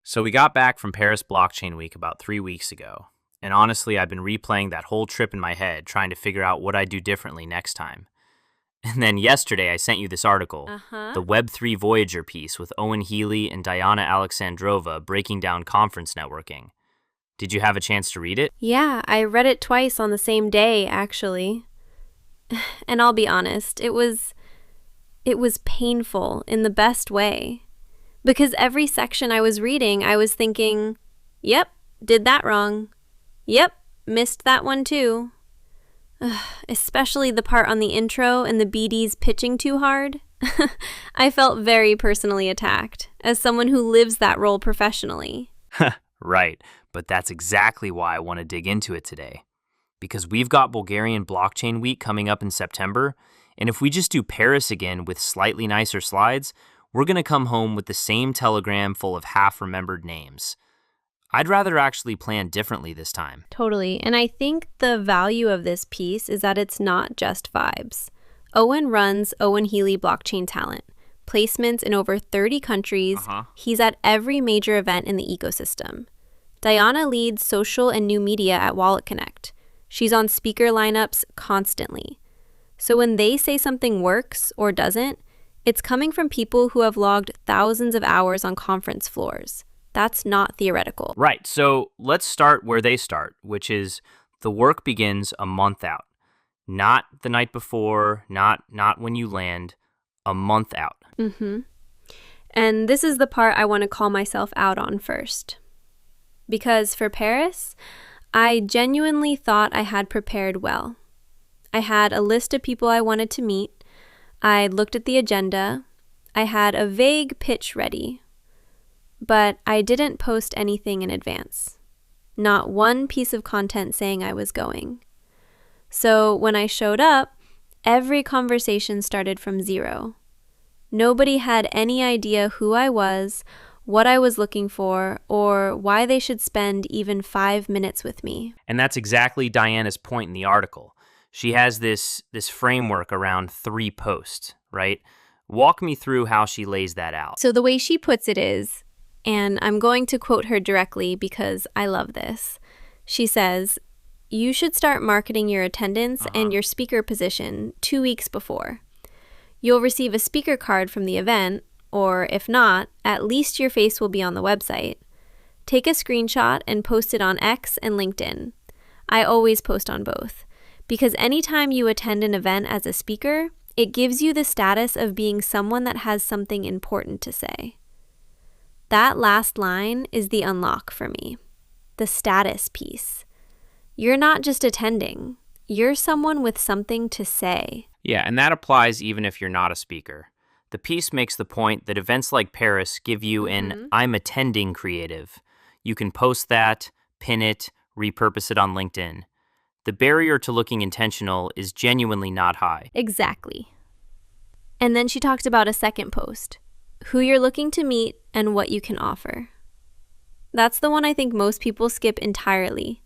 So we got back from Paris Blockchain Week about 3 weeks ago, and honestly, I've been replaying that whole trip in my head, trying to figure out what I'd do differently next time. And then yesterday, I sent you this article, the Web3 Voyager piece with Owen Healy and Dayana Aleksandrova breaking down conference networking. Did you have a chance to read it? Yeah, I read it twice on the same day, actually. And I'll be honest, it was painful in the best way. Because every section I was reading, I was thinking, yep, did that wrong. Yep, missed that one too. Especially the part on the intro and the BDs pitching too hard. I felt very personally attacked, as someone who lives that role professionally. Right, but that's exactly why I want to dig into it today. Because we've got Bulgarian Blockchain Week coming up in September, and if we just do Paris again with slightly nicer slides, we're going to come home with the same telegram full of half-remembered names. I'd rather actually plan differently this time. Totally, and I think the value of this piece is that it's not just vibes. Owen runs Owen Healy Blockchain Talent, placements in over 30 countries. He's at every major event in the ecosystem. Dayana leads social and new media at WalletConnect. She's on speaker lineups constantly. So when they say something works or doesn't, it's coming from people who have logged thousands of hours on conference floors. That's not theoretical. Right, so let's start where they start, which is the work begins a month out. Not the night before, not when you land, a month out. And this is the part I want to call myself out on first. Because for Paris, I genuinely thought I had prepared well. I had a list of people I wanted to meet. I looked at the agenda. I had a vague pitch ready. But I didn't post anything in advance. Not one piece of content saying I was going. So when I showed up, every conversation started from zero. Nobody had any idea who I was, what I was looking for, or why they should spend even 5 minutes with me. And that's exactly Diana's point in the article. She has this framework around 3 posts, right? Walk me through how she lays that out. So the way she puts it is, and I'm going to quote her directly because I love this. She says, you should start marketing your attendance and your speaker position 2 weeks before. You'll receive a speaker card from the event, or if not, at least your face will be on the website. Take a screenshot and post it on X and LinkedIn. I always post on both. Because anytime you attend an event as a speaker, it gives you the status of being someone that has something important to say. That last line is the unlock for me. The status piece. You're not just attending. You're someone with something to say. Yeah, and that applies even if you're not a speaker. The piece makes the point that events like Paris give you an I'm attending creative. You can post that, pin it, repurpose it on LinkedIn. The barrier to looking intentional is genuinely not high. Exactly. And then she talked about a second post, who you're looking to meet and what you can offer. That's the one I think most people skip entirely.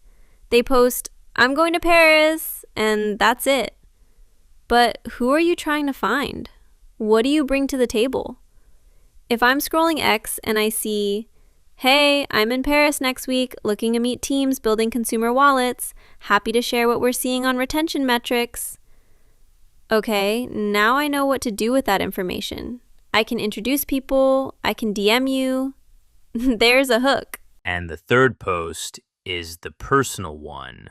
They post, I'm going to Paris, and that's it. But who are you trying to find? What do you bring to the table? If I'm scrolling X and I see, hey, I'm in Paris next week, looking to meet teams building consumer wallets, happy to share what we're seeing on retention metrics. Okay, now I know what to do with that information. I can introduce people, I can DM you. There's a hook. And the third post is the personal one,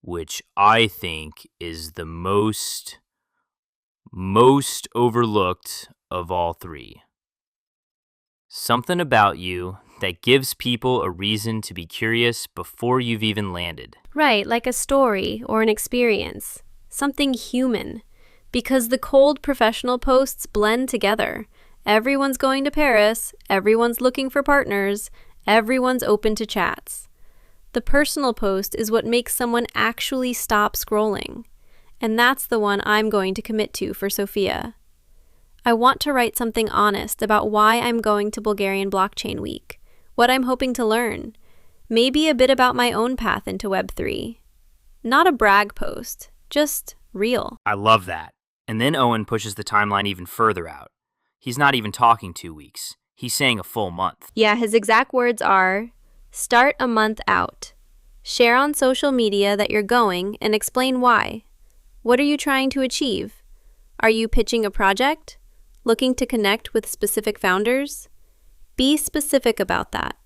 which I think is the most overlooked of all 3. Something about you that gives people a reason to be curious before you've even landed. Right, like a story or an experience. Something human. Because the cold professional posts blend together. Everyone's going to Paris, everyone's looking for partners, everyone's open to chats. The personal post is what makes someone actually stop scrolling. And that's the one I'm going to commit to for Sophia. I want to write something honest about why I'm going to Bulgarian Blockchain Week, what I'm hoping to learn, maybe a bit about my own path into Web3. Not a brag post, just real. I love that. And then Owen pushes the timeline even further out. He's not even talking 2 weeks. He's saying a full month. Yeah, his exact words are, start a month out. Share on social media that you're going and explain why. What are you trying to achieve? Are you pitching a project? Looking to connect with specific founders? Be specific about that.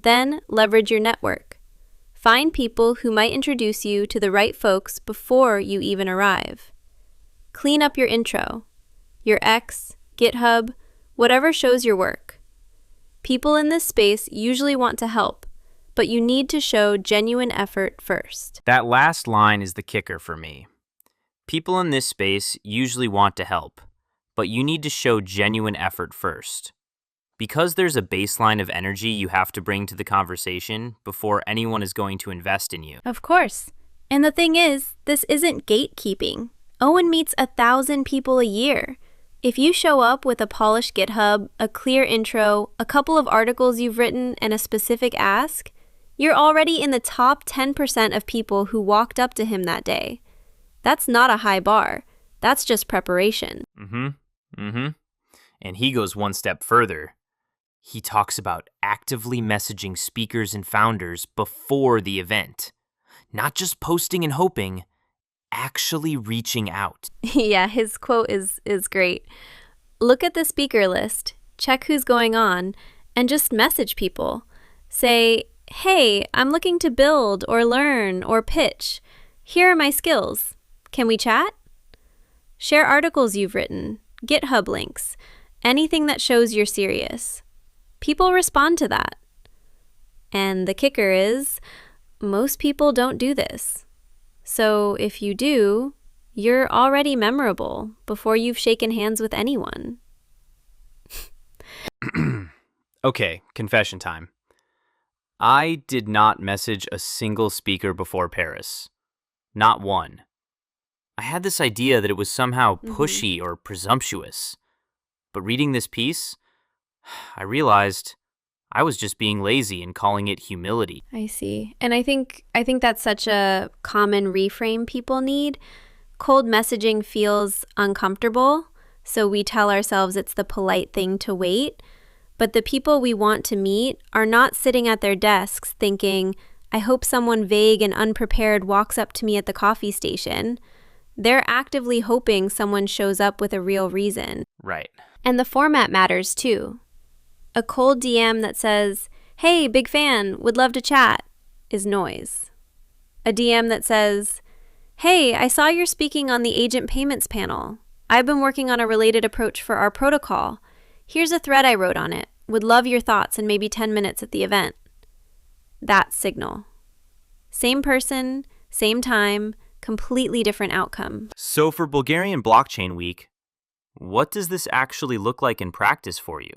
Then leverage your network. Find people who might introduce you to the right folks before you even arrive. Clean up your intro, your X, GitHub, whatever shows your work. People in this space usually want to help, but you need to show genuine effort first. That last line is the kicker for me. People in this space usually want to help, but you need to show genuine effort first. Because there's a baseline of energy you have to bring to the conversation before anyone is going to invest in you. Of course. And the thing is, this isn't gatekeeping. Owen meets 1,000 people a year. If you show up with a polished GitHub, a clear intro, a couple of articles you've written, and a specific ask, you're already in the top 10% of people who walked up to him that day. That's not a high bar. That's just preparation. And he goes one step further. He talks about actively messaging speakers and founders before the event. Not just posting and hoping, actually reaching out. Yeah, his quote is great. Look at the speaker list, check who's going on, and just message people. Say, hey, I'm looking to build or learn or pitch. Here are my skills. Can we chat? Share articles you've written, GitHub links, anything that shows you're serious. People respond to that. And the kicker is, most people don't do this. So if you do, you're already memorable before you've shaken hands with anyone. Okay, confession time. I did not message a single speaker before Paris. Not one. I had this idea that it was somehow pushy or presumptuous. But reading this piece, I realized I was just being lazy and calling it humility. I see. And I think that's such a common reframe people need. Cold messaging feels uncomfortable, so we tell ourselves it's the polite thing to wait. But the people we want to meet are not sitting at their desks thinking, I hope someone vague and unprepared walks up to me at the coffee station. They're actively hoping someone shows up with a real reason. Right. And the format matters too. A cold DM that says, hey, big fan, would love to chat, is noise. A DM that says, hey, I saw you're speaking on the agent payments panel. I've been working on a related approach for our protocol. Here's a thread I wrote on it. Would love your thoughts in maybe 10 minutes at the event. That's signal. Same person, same time, completely different outcome. So for Bulgarian Blockchain Week, what does this actually look like in practice for you?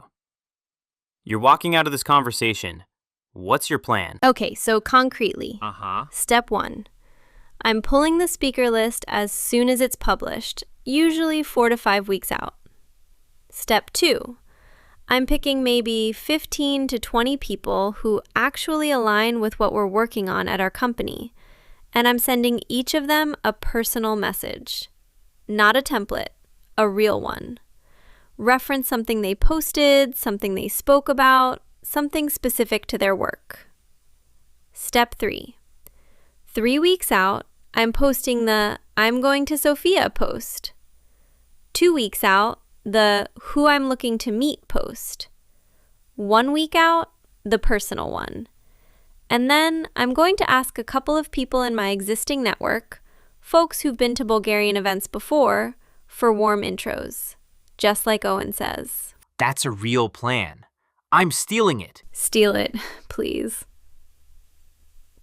You're walking out of this conversation. What's your plan? Okay, so concretely. Step 1. I'm pulling the speaker list as soon as it's published, usually 4 to 5 weeks out. Step 2. I'm picking maybe 15 to 20 people who actually align with what we're working on at our company, and I'm sending each of them a personal message. Not a template, a real one. Reference something they posted, something they spoke about, something specific to their work. Step 3. 3 weeks out, I'm posting the I'm going to Sofia post. 2 weeks out, the who I'm looking to meet post. 1 week out, the personal one. And then I'm going to ask a couple of people in my existing network, folks who've been to Bulgarian events before, for warm intros. Just like Owen says. That's a real plan. I'm stealing it. Steal it, please.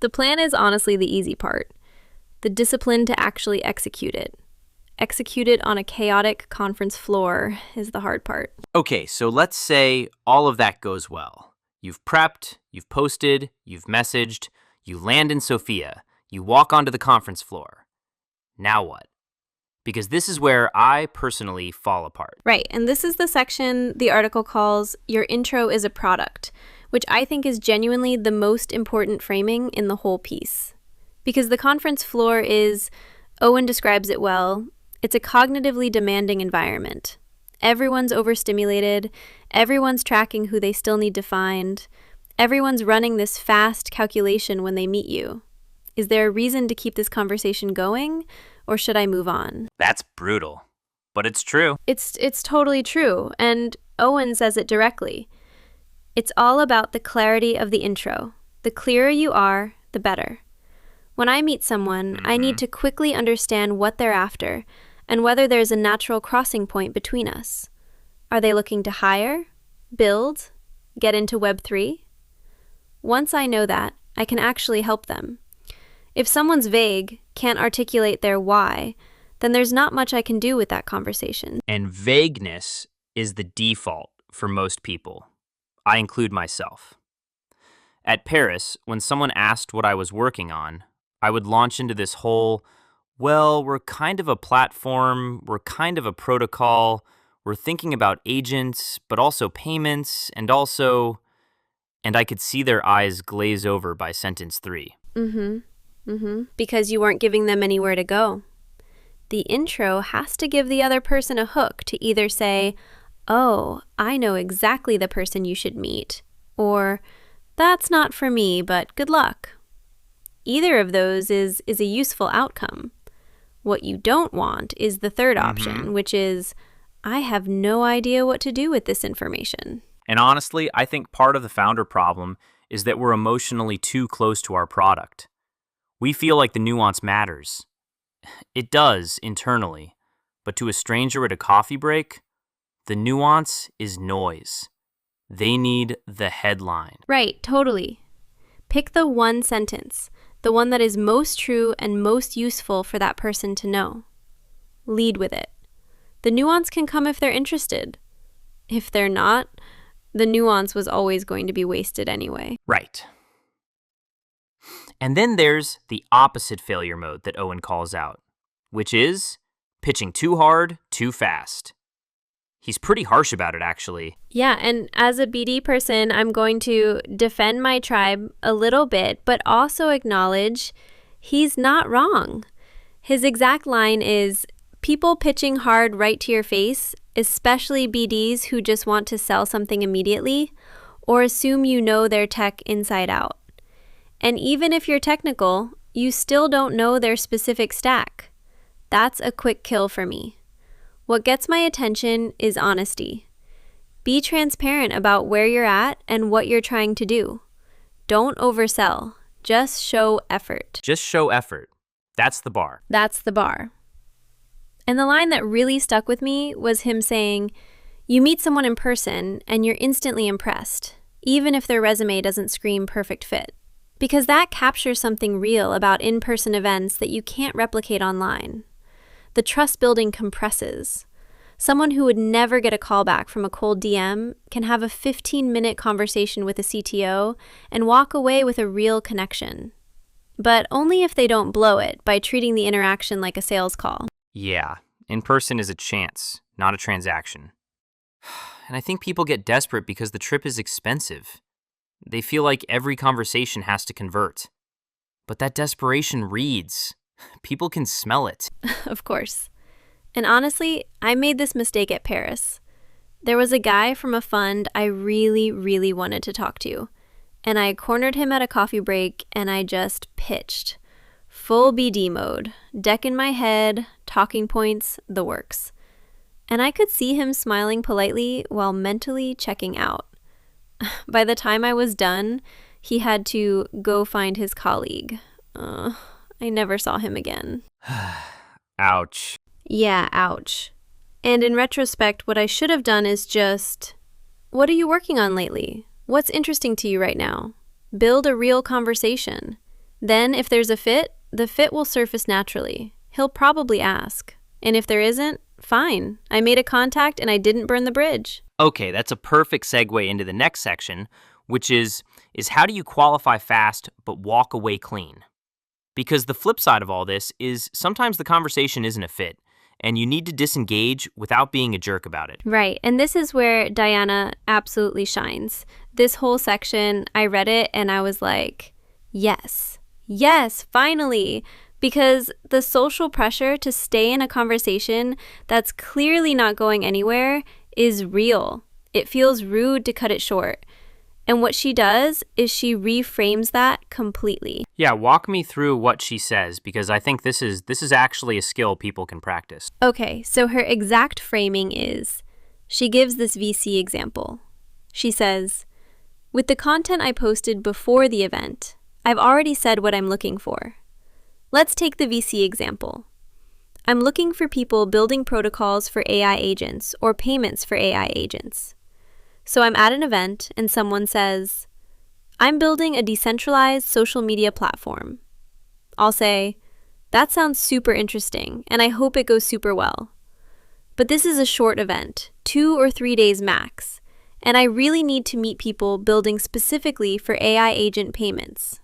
The plan is honestly the easy part. The discipline to actually execute it. Execute it on a chaotic conference floor is the hard part. Okay, so let's say all of that goes well. You've prepped, you've posted, you've messaged, you land in Sofia, you walk onto the conference floor. Now what? Because this is where I personally fall apart. Right, and this is the section the article calls Your Intro is a Product, which I think is genuinely the most important framing in the whole piece. Because the conference floor is, Owen describes it well, it's a cognitively demanding environment. Everyone's overstimulated. Everyone's tracking who they still need to find. Everyone's running this fast calculation when they meet you. Is there a reason to keep this conversation going, or should I move on? That's brutal, but it's true. It's totally true, and Owen says it directly. It's all about the clarity of the intro. The clearer you are, the better. When I meet someone, I need to quickly understand what they're after and whether there's a natural crossing point between us. Are they looking to hire, build, get into Web3? Once I know that, I can actually help them. If someone's vague, can't articulate their why, then there's not much I can do with that conversation. And vagueness is the default for most people. I include myself. At Paris, when someone asked what I was working on, I would launch into this whole, well, we're kind of a platform, we're kind of a protocol, we're thinking about agents, but also payments, and I could see their eyes glaze over by sentence 3. Because you weren't giving them anywhere to go. The intro has to give the other person a hook to either say, oh, I know exactly the person you should meet, or that's not for me, but good luck. Either of those is a useful outcome. What you don't want is the third option, which is, I have no idea what to do with this information. And honestly, I think part of the founder problem is that we're emotionally too close to our product. We feel like the nuance matters. It does, internally. But to a stranger at a coffee break, the nuance is noise. They need the headline. Right, totally. Pick the one sentence, the one that is most true and most useful for that person to know. Lead with it. The nuance can come if they're interested. If they're not, the nuance was always going to be wasted anyway. Right. And then there's the opposite failure mode that Owen calls out, which is pitching too hard, too fast. He's pretty harsh about it, actually. Yeah, and as a BD person, I'm going to defend my tribe a little bit, but also acknowledge he's not wrong. His exact line is, people pitching hard right to your face, especially BDs who just want to sell something immediately, or assume you know their tech inside out. And even if you're technical, you still don't know their specific stack. That's a quick kill for me. What gets my attention is honesty. Be transparent about where you're at and what you're trying to do. Don't oversell. Just show effort. Just show effort. That's the bar. That's the bar. And the line that really stuck with me was him saying, you meet someone in person and you're instantly impressed, even if their resume doesn't scream perfect fit. Because that captures something real about in-person events that you can't replicate online. The trust building compresses. Someone who would never get a call back from a cold DM can have a 15-minute conversation with a CTO and walk away with a real connection. But only if they don't blow it by treating the interaction like a sales call. Yeah, in person is a chance, not a transaction. And I think people get desperate because the trip is expensive. They feel like every conversation has to convert. But that desperation reads. People can smell it. Of course. And honestly, I made this mistake at Paris. There was a guy from a fund I really, really wanted to talk to. And I cornered him at a coffee break and I just pitched. Full BD mode, deck in my head, talking points, the works. And I could see him smiling politely while mentally checking out. By the time I was done, he had to go find his colleague. I never saw him again. Ouch. Yeah, ouch. And in retrospect, what I should have done is just, what are you working on lately? What's interesting to you right now? Build a real conversation. Then, if there's a fit, the fit will surface naturally. He'll probably ask. And if there isn't, fine. I made a contact and I didn't burn the bridge. Okay, that's a perfect segue into the next section, which is how do you qualify fast but walk away clean? Because the flip side of all this is sometimes the conversation isn't a fit, and you need to disengage without being a jerk about it. Right, and this is where Dayana absolutely shines. This whole section, I read it and I was like, yes, finally. Because the social pressure to stay in a conversation that's clearly not going anywhere is real. It feels rude to cut it short. And what she does is she reframes that completely. Yeah, walk me through what she says, because I think this is actually a skill people can practice. Okay, so her exact framing is, she gives this VC example. She says, with the content I posted before the event, I've already said what I'm looking for. Let's take the VC example. I'm looking for people building protocols for AI agents or payments for AI agents. So I'm at an event and someone says, I'm building a decentralized social media platform. I'll say, that sounds super interesting and I hope it goes super well. But this is a short event, 2 or 3 days max, and I really need to meet people building specifically for AI agent payments.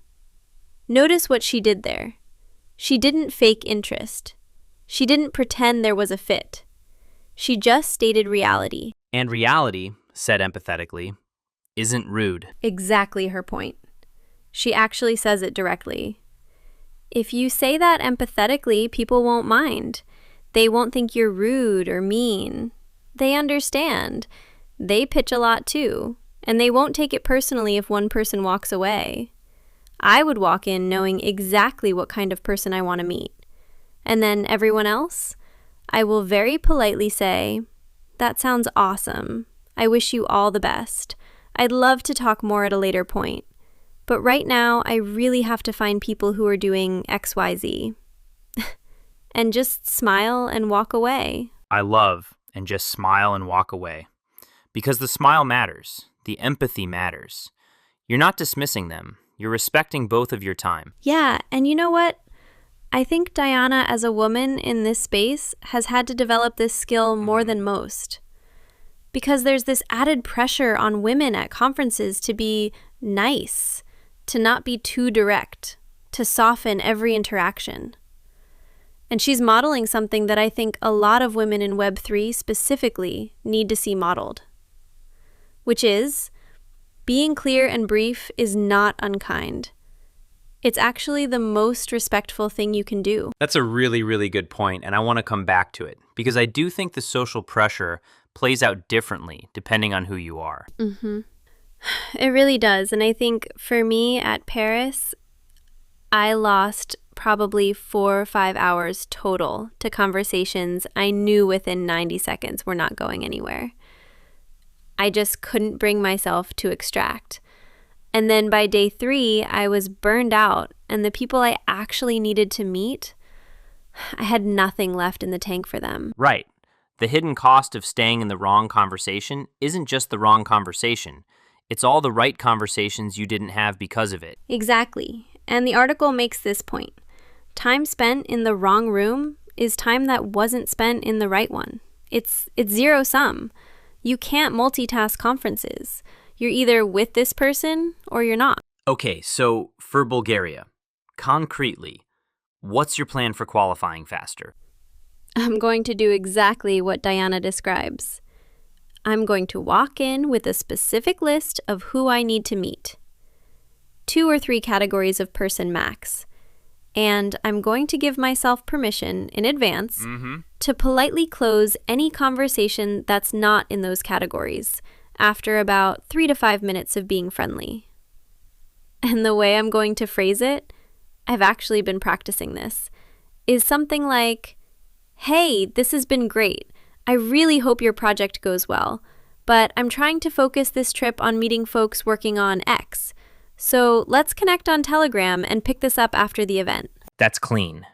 Notice what she did there. She didn't fake interest. She didn't pretend there was a fit. She just stated reality. And reality, said empathetically, isn't rude. Exactly her point. She actually says it directly. If you say that empathetically, people won't mind. They won't think you're rude or mean. They understand. They pitch a lot too, and they won't take it personally if one person walks away. I would walk in knowing exactly what kind of person I want to meet. And then everyone else, I will very politely say, that sounds awesome. I wish you all the best. I'd love to talk more at a later point. But right now, I really have to find people who are doing XYZ. And just smile and walk away. I love and just smile and walk away. Because the smile matters. The empathy matters. You're not dismissing them. You're respecting both of your time. Yeah, and you know what? I think Dayana, as a woman in this space, has had to develop this skill more than most. Because there's this added pressure on women at conferences to be nice, to not be too direct, to soften every interaction. And she's modeling something that I think a lot of women in Web3 specifically need to see modeled, which is being clear and brief is not unkind. It's actually the most respectful thing you can do. That's a really, really good point, and I want to come back to it, because I do think the social pressure plays out differently depending on who you are. It really does, and I think for me at Paris, I lost probably 4 or 5 hours total to conversations I knew within 90 seconds were not going anywhere. I just couldn't bring myself to extract. And then by day 3, I was burned out, and the people I actually needed to meet, I had nothing left in the tank for them. Right. The hidden cost of staying in the wrong conversation isn't just the wrong conversation. It's all the right conversations you didn't have because of it. Exactly. And the article makes this point. Time spent in the wrong room is time that wasn't spent in the right one. It's zero sum. You can't multitask conferences. You're either with this person or you're not. Okay, so for Bulgaria, concretely, what's your plan for qualifying faster? I'm going to do exactly what Dayana describes. I'm going to walk in with a specific list of who I need to meet. 2 or 3 categories of person max. And I'm going to give myself permission in advance to politely close any conversation that's not in those categories after about 3 to 5 minutes of being friendly. And the way I'm going to phrase it, I've actually been practicing this, is something like, hey, this has been great. I really hope your project goes well, but I'm trying to focus this trip on meeting folks working on X. So let's connect on Telegram and pick this up after the event. That's clean.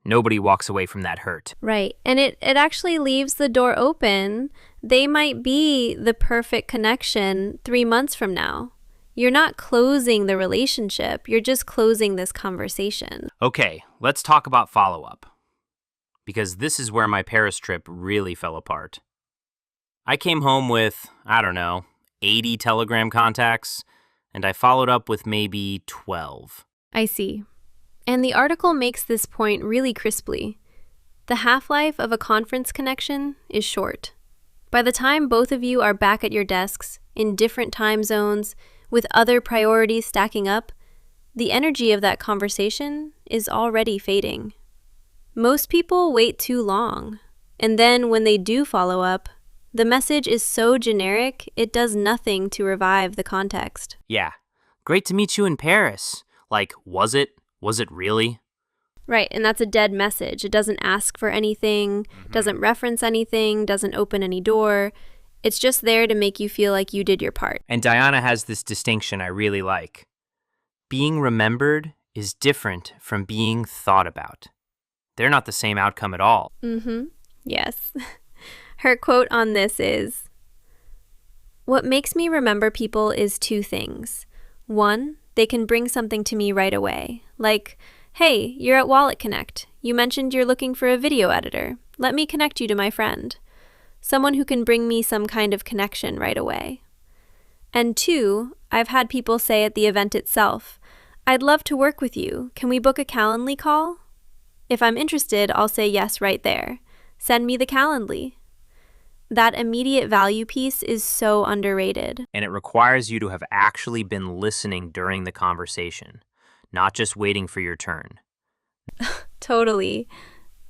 Nobody walks away from that hurt. Right. And it actually leaves the door open. They might be the perfect connection 3 months from now. You're not closing the relationship. You're just closing this conversation. Okay, let's talk about follow-up. Because this is where my Paris trip really fell apart. I came home with, 80 Telegram contacts, and I followed up with maybe 12. I see. And the article makes this point really crisply. The half-life of a conference connection is short. By the time both of you are back at your desks, in different time zones, with other priorities stacking up, the energy of that conversation is already fading. Most people wait too long, and then when they do follow up, the message is so generic it does nothing to revive the context. Yeah. Great to meet you in Paris. Like, was it? Was it really? Right, and that's a dead message. It doesn't ask for anything, doesn't reference anything, doesn't open any door. It's just there to make you feel like you did your part. And Dayana has this distinction I really like. Being remembered is different from being thought about. They're not the same outcome at all. Yes. Her quote on this is, "What makes me remember people is two things. One, they can bring something to me right away. Like, hey, you're at WalletConnect. You mentioned you're looking for a video editor. Let me connect you to my friend." Someone who can bring me some kind of connection right away. And two, I've had people say at the event itself, "I'd love to work with you. Can we book a Calendly call?" If I'm interested, I'll say yes right there. Send me the Calendly. That immediate value piece is so underrated. And it requires you to have actually been listening during the conversation, not just waiting for your turn. Totally.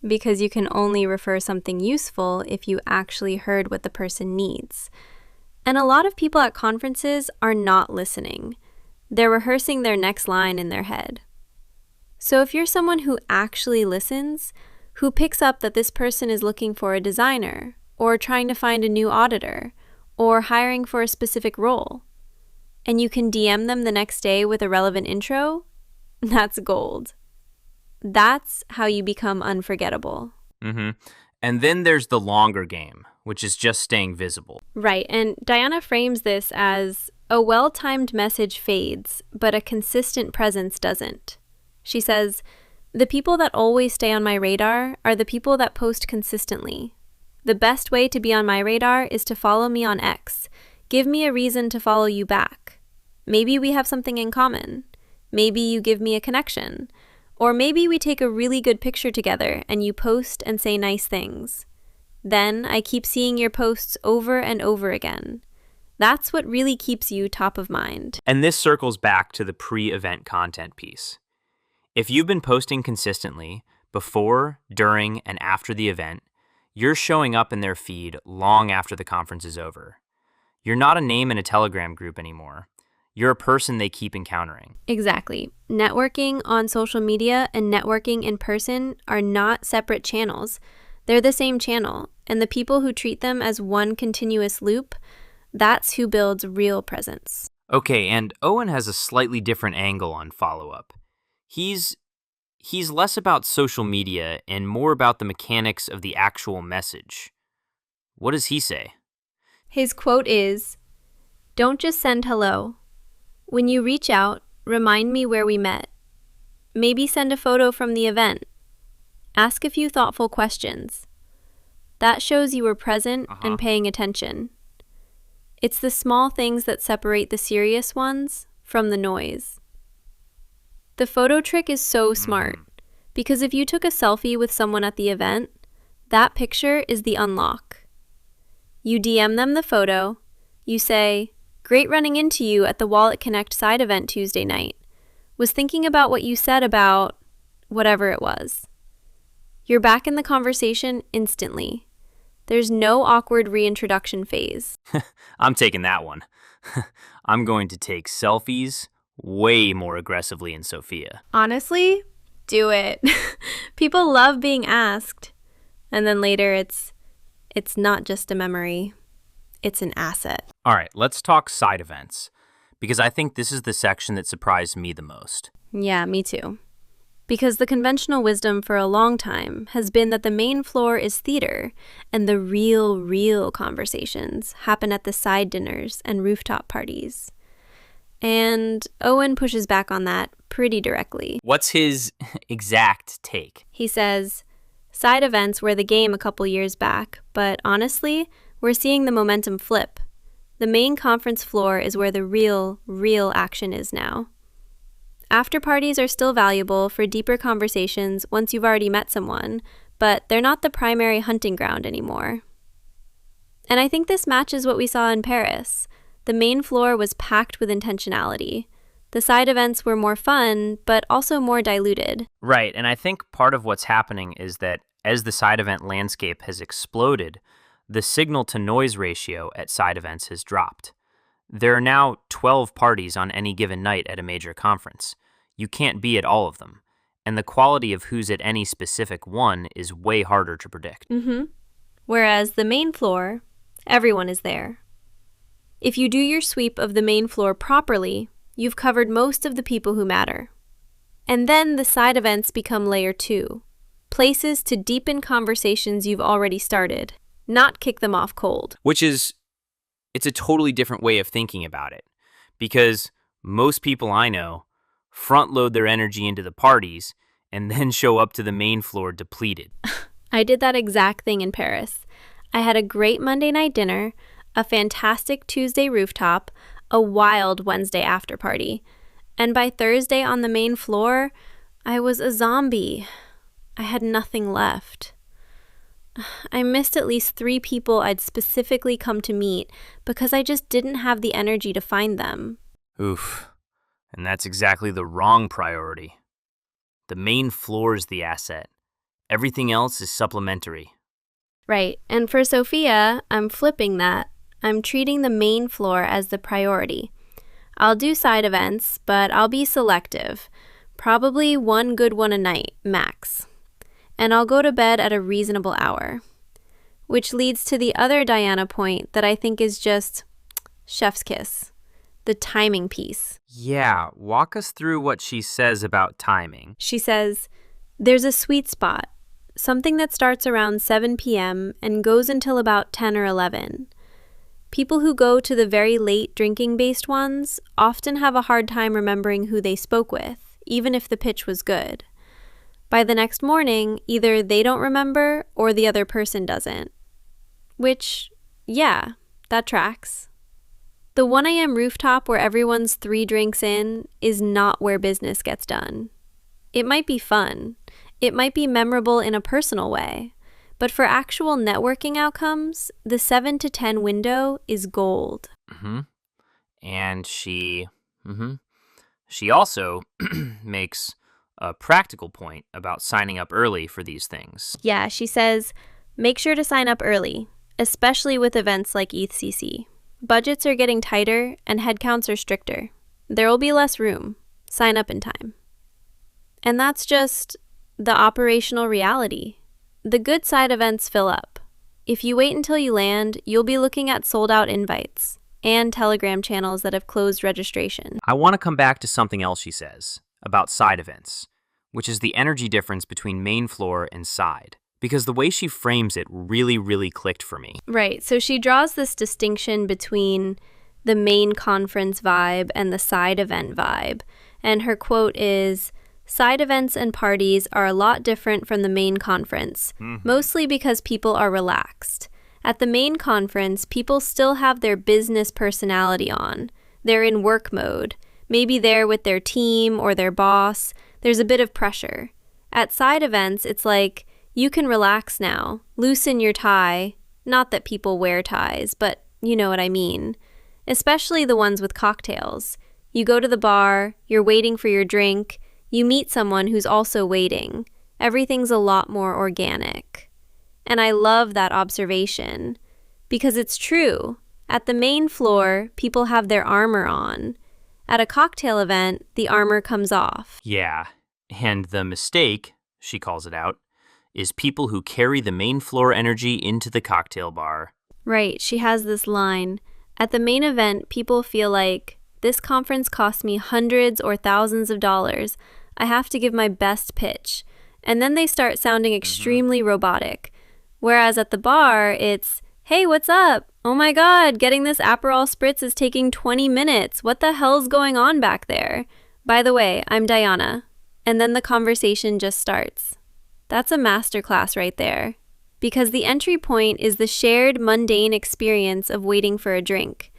Because you can only refer something useful if you actually heard what the person needs. And a lot of people at conferences are not listening. They're rehearsing their next line in their head. So if you're someone who actually listens, who picks up that this person is looking for a designer, or trying to find a new auditor, or hiring for a specific role, and you can DM them the next day with a relevant intro, that's gold. That's how you become unforgettable. And then there's the longer game, which is just staying visible. Right, and Dayana frames this as a well-timed message fades, but a consistent presence doesn't. She says, "The people that always stay on my radar are the people that post consistently. The best way to be on my radar is to follow me on X. Give me a reason to follow you back. Maybe we have something in common. Maybe you give me a connection. Or maybe we take a really good picture together and you post and say nice things. Then I keep seeing your posts over and over again. That's what really keeps you top of mind." And this circles back to the pre-event content piece. If you've been posting consistently before, during, and after the event, you're showing up in their feed long after the conference is over. You're not a name in a Telegram group anymore. You're a person they keep encountering. Exactly. Networking on social media and networking in person are not separate channels. They're the same channel, and the people who treat them as one continuous loop, that's who builds real presence. Okay, and Owen has a slightly different angle on follow-up. He's less about social media and more about the mechanics of the actual message. What does he say? His quote is, "Don't just send hello. When you reach out, remind me where we met. Maybe send a photo from the event. Ask a few thoughtful questions. That shows you were present and paying attention. It's the small things that separate the serious ones from the noise." The photo trick is so smart, because if you took a selfie with someone at the event, that picture is the unlock. You DM them the photo, you say, "Great running into you at the WalletConnect side event Tuesday night. Was thinking about what you said about," whatever it was. You're back in the conversation instantly. There's no awkward reintroduction phase. I'm taking that one. I'm going to take selfies way more aggressively in Sophia. Honestly, do it. People love being asked. And then later it's not just a memory, it's an asset. All right, let's talk side events, because I think this is the section that surprised me the most. Yeah, me too. Because the conventional wisdom for a long time has been that the main floor is theater, and the real conversations happen at the side dinners and rooftop parties. And Owen pushes back on that pretty directly. What's his exact take? He says, side events were the game a couple years back, but honestly, we're seeing the momentum flip. The main conference floor is where the real action is now. After parties are still valuable for deeper conversations once you've already met someone, but they're not the primary hunting ground anymore. And I think this matches what we saw in Paris. The main floor was packed with intentionality. The side events were more fun, but also more diluted. Right, and I think part of what's happening is that as the side event landscape has exploded, the signal-to-noise ratio at side events has dropped. There are now 12 parties on any given night at a major conference. You can't be at all of them, and the quality of who's at any specific one is way harder to predict. Whereas the main floor, everyone is there. If you do your sweep of the main floor properly, you've covered most of the people who matter. And then the side events become layer 2, places to deepen conversations you've already started, not kick them off cold. It's a totally different way of thinking about it, because most people I know front load their energy into the parties and then show up to the main floor depleted. I did that exact thing in Paris. I had a great Monday night dinner, a fantastic Tuesday rooftop, a wild Wednesday after party. And by Thursday on the main floor, I was a zombie. I had nothing left. I missed at least 3 people I'd specifically come to meet because I just didn't have the energy to find them. Oof. And that's exactly the wrong priority. The main floor is the asset. Everything else is supplementary. Right, and for Sophia, I'm flipping that. I'm treating the main floor as the priority. I'll do side events, but I'll be selective. Probably one good one a night, max. And I'll go to bed at a reasonable hour. Which leads to the other Dayana point that I think is just chef's kiss. The timing piece. Yeah, walk us through what she says about timing. She says, there's a sweet spot, something that starts around 7 p.m. and goes until about 10 or 11. People who go to the very late drinking-based ones often have a hard time remembering who they spoke with, even if the pitch was good. By the next morning, either they don't remember or the other person doesn't. Which, yeah, that tracks. The 1 a.m. rooftop where everyone's 3 drinks in is not where business gets done. It might be fun. It might be memorable in a personal way. But for actual networking outcomes, the 7 to 10 window is gold. And she also makes a practical point about signing up early for these things. Yeah, she says, make sure to sign up early, especially with events like EthCC. Budgets are getting tighter and headcounts are stricter. There will be less room. Sign up in time. And that's just the operational reality. The good side events fill up. If you wait until you land, you'll be looking at sold-out invites and Telegram channels that have closed registration. I want to come back to something else she says about side events, which is the energy difference between main floor and side. Because the way she frames it really, really clicked for me. Right, so she draws this distinction between the main conference vibe and the side event vibe. And her quote is, side events and parties are a lot different from the main conference, mostly because people are relaxed. At the main conference, people still have their business personality on. They're in work mode, maybe they're with their team or their boss. There's a bit of pressure. At side events, it's like, you can relax now, loosen your tie. Not that people wear ties, but you know what I mean. Especially the ones with cocktails. You go to the bar, you're waiting for your drink, you meet someone who's also waiting. Everything's a lot more organic. And I love that observation, because it's true. At the main floor, people have their armor on. At a cocktail event, the armor comes off. Yeah, and the mistake, she calls it out, is people who carry the main floor energy into the cocktail bar. Right, she has this line. At the main event, people feel like, this conference cost me hundreds or thousands of dollars. I have to give my best pitch. And then they start sounding extremely robotic. Whereas at the bar, it's, hey, what's up? Oh my God, getting this Aperol Spritz is taking 20 minutes. What the hell's going on back there? By the way, I'm Dayana. And then the conversation just starts. That's a masterclass right there. Because the entry point is the shared mundane experience of waiting for a drink.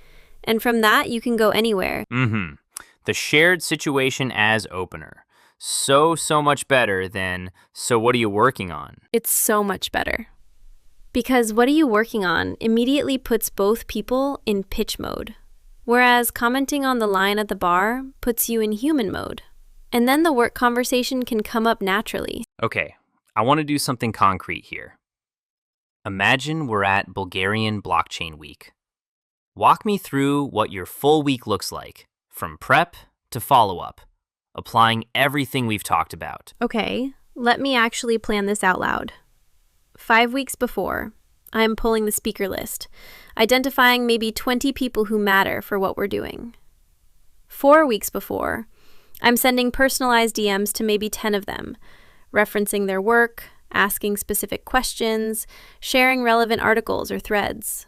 And from that, you can go anywhere. The shared situation as opener. So much better than, so what are you working on? It's so much better. Because what are you working on immediately puts both people in pitch mode. Whereas commenting on the line at the bar puts you in human mode. And then the work conversation can come up naturally. Okay, I want to do something concrete here. Imagine we're at Bulgarian Blockchain Week. Walk me through what your full week looks like, from prep to follow-up, applying everything we've talked about. Okay, let me actually plan this out loud. 5 weeks before, I'm pulling the speaker list, identifying maybe 20 people who matter for what we're doing. 4 weeks before, I'm sending personalized DMs to maybe 10 of them, referencing their work, asking specific questions, sharing relevant articles or threads.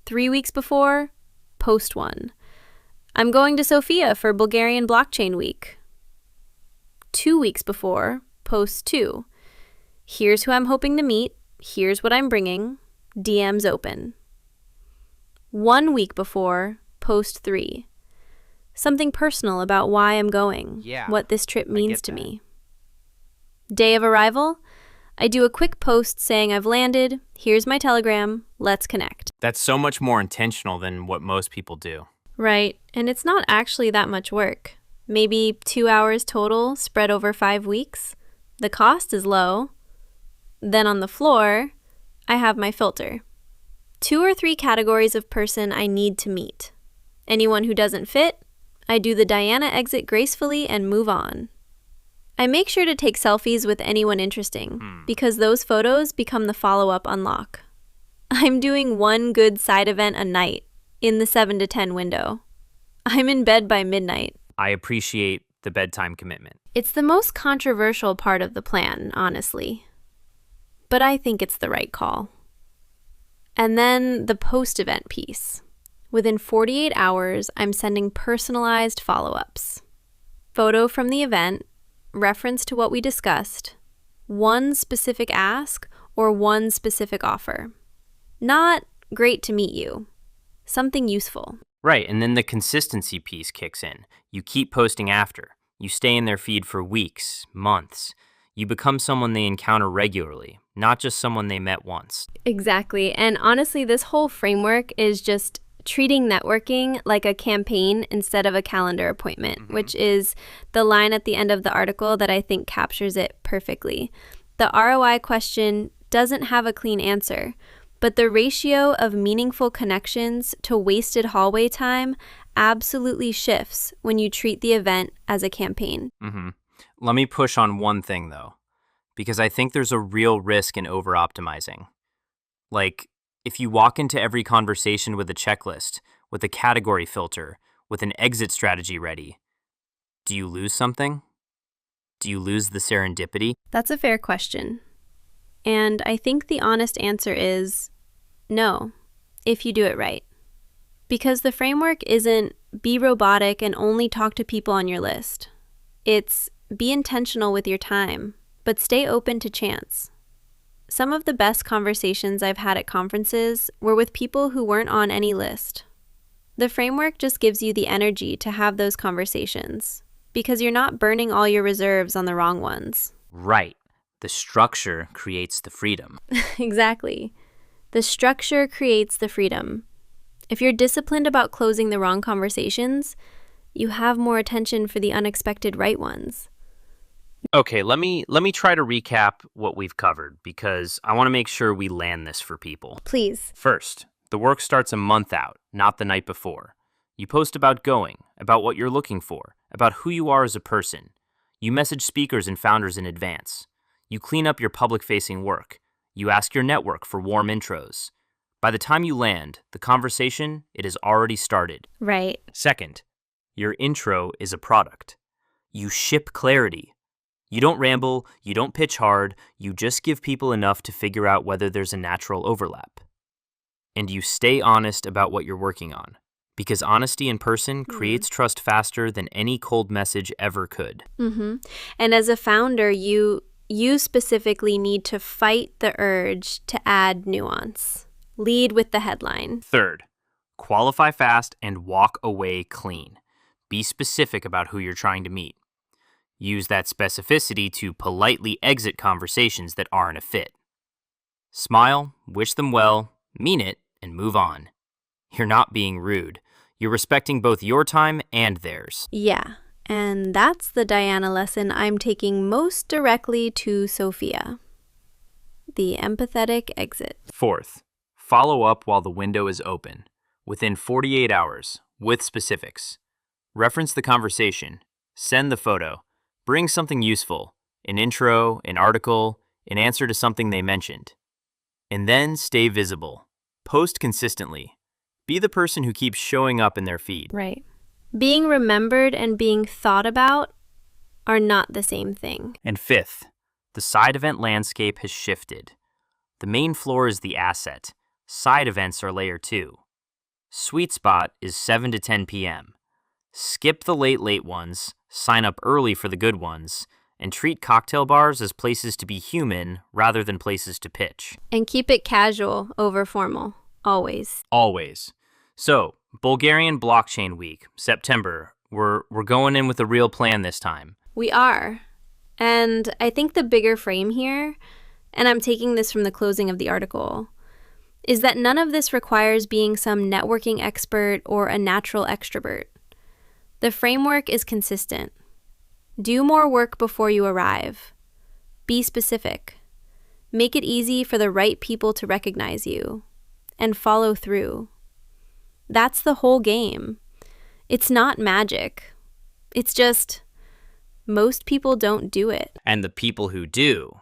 3 weeks before, post 1. I'm going to Sofia for Bulgarian Blockchain Week. 2 weeks before, post 2. Here's who I'm hoping to meet. Here's what I'm bringing. DMs open. 1 week before, post 3. Something personal about why I'm going, what this trip means to me. Day of arrival, I do a quick post saying I've landed, here's my Telegram, let's connect. That's so much more intentional than what most people do. Right, and it's not actually that much work. Maybe 2 hours total spread over 5 weeks. The cost is low. Then on the floor, I have my filter. 2 or 3 categories of person I need to meet. Anyone who doesn't fit, I do the Dayana exit gracefully and move on. I make sure to take selfies with anyone interesting, because those photos become the follow-up unlock. I'm doing one good side event a night, in the 7 to 10 window. I'm in bed by midnight. I appreciate the bedtime commitment. It's the most controversial part of the plan, honestly. But I think it's the right call. And then the post-event piece. Within 48 hours, I'm sending personalized follow-ups. Photo from the event, reference to what we discussed, one specific ask or one specific offer. Not great to meet you. Something useful. Right, and then the consistency piece kicks in. You keep posting after. You stay in their feed for weeks, months. You become someone they encounter regularly, not just someone they met once. Exactly, and honestly, this whole framework is just treating networking like a campaign instead of a calendar appointment, which is the line at the end of the article that I think captures it perfectly. The ROI question doesn't have a clean answer, but the ratio of meaningful connections to wasted hallway time absolutely shifts when you treat the event as a campaign. Let me push on one thing, though, because I think there's a real risk in over-optimizing. Like, if you walk into every conversation with a checklist, with a category filter, with an exit strategy ready, do you lose something? Do you lose the serendipity? That's a fair question. And I think the honest answer is no, if you do it right. Because the framework isn't be robotic and only talk to people on your list. It's be intentional with your time, but stay open to chance. Some of the best conversations I've had at conferences were with people who weren't on any list. The framework just gives you the energy to have those conversations because you're not burning all your reserves on the wrong ones. Right. The structure creates the freedom. Exactly. The structure creates the freedom. If you're disciplined about closing the wrong conversations, you have more attention for the unexpected right ones. Okay, let me try to recap what we've covered because I want to make sure we land this for people. Please. First, the work starts a month out, not the night before. You post about going, about what you're looking for, about who you are as a person. You message speakers and founders in advance. You clean up your public-facing work. You ask your network for warm intros. By the time you land, the conversation, it has already started. Right. Second, your intro is a product. You ship clarity. You don't ramble, you don't pitch hard, you just give people enough to figure out whether there's a natural overlap. And you stay honest about what you're working on, because honesty in person creates trust faster than any cold message ever could. And as a founder, you specifically need to fight the urge to add nuance. Lead with the headline. Third, qualify fast and walk away clean. Be specific about who you're trying to meet. Use that specificity to politely exit conversations that aren't a fit. Smile, wish them well, mean it, and move on. You're not being rude. You're respecting both your time and theirs. Yeah, and that's the Dayana lesson I'm taking most directly to Sophia. The empathetic exit. Fourth, follow up while the window is open, within 48 hours, with specifics. Reference the conversation, send the photo, bring something useful, an intro, an article, an answer to something they mentioned. And then stay visible. Post consistently. Be the person who keeps showing up in their feed. Right. Being remembered and being thought about are not the same thing. And fifth, the side event landscape has shifted. The main floor is the asset. Side events are layer 2. Sweet spot is 7 to 10 p.m. Skip the late ones, sign up early for the good ones, and treat cocktail bars as places to be human rather than places to pitch. And keep it casual over formal. Always. Always. So, Bulgarian Blockchain Week, September. We're going in with a real plan this time. We are. And I think the bigger frame here, and I'm taking this from the closing of the article, is that none of this requires being some networking expert or a natural extrovert. The framework is consistent. Do more work before you arrive. Be specific. Make it easy for the right people to recognize you. And follow through. That's the whole game. It's not magic. It's just most people don't do it. And the people who do,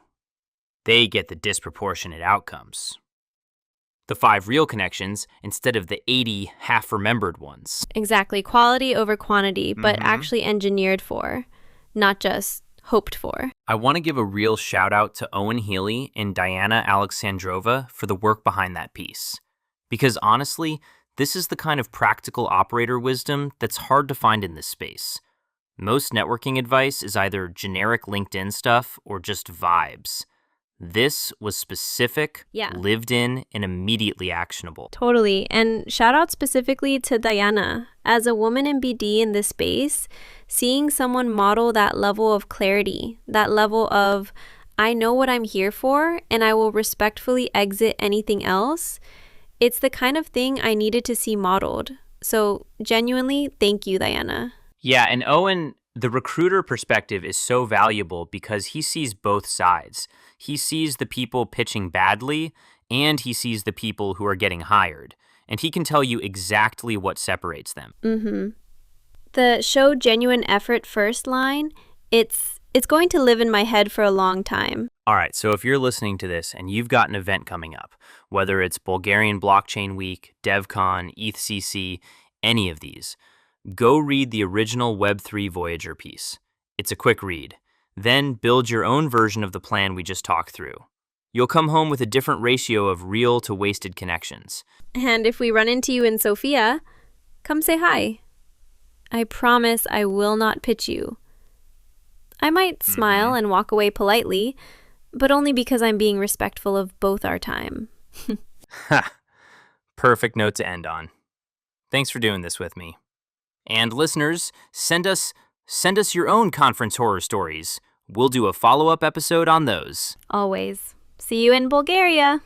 they get the disproportionate outcomes. The 5 real connections instead of the 80 half-remembered ones. Exactly. Quality over quantity, but actually engineered for, not just hoped for. I want to give a real shout out to Owen Healy and Dayana Aleksandrova for the work behind that piece. Because honestly, this is the kind of practical operator wisdom that's hard to find in this space. Most networking advice is either generic LinkedIn stuff or just vibes. This was specific, lived in, and immediately actionable. Totally. And shout out specifically to Dayana. As a woman in BD in this space, seeing someone model that level of clarity, that level of, I know what I'm here for, and I will respectfully exit anything else, it's the kind of thing I needed to see modeled. So genuinely, thank you, Dayana. Yeah, and Owen, the recruiter perspective is so valuable because he sees both sides. He sees the people pitching badly, and he sees the people who are getting hired. And he can tell you exactly what separates them. The show genuine effort first line, it's going to live in my head for a long time. All right, so if you're listening to this and you've got an event coming up, whether it's Bulgarian Blockchain Week, DevCon, EthCC, any of these, go read the original Web3 Voyager piece. It's a quick read. Then build your own version of the plan we just talked through. You'll come home with a different ratio of real to wasted connections. And if we run into you in Sofia, come say hi. I promise I will not pitch you. I might smile and walk away politely, but only because I'm being respectful of both our time. Ha! Perfect note to end on. Thanks for doing this with me. And listeners, send us your own conference horror stories. We'll do a follow-up episode on those. Always. See you in Bulgaria.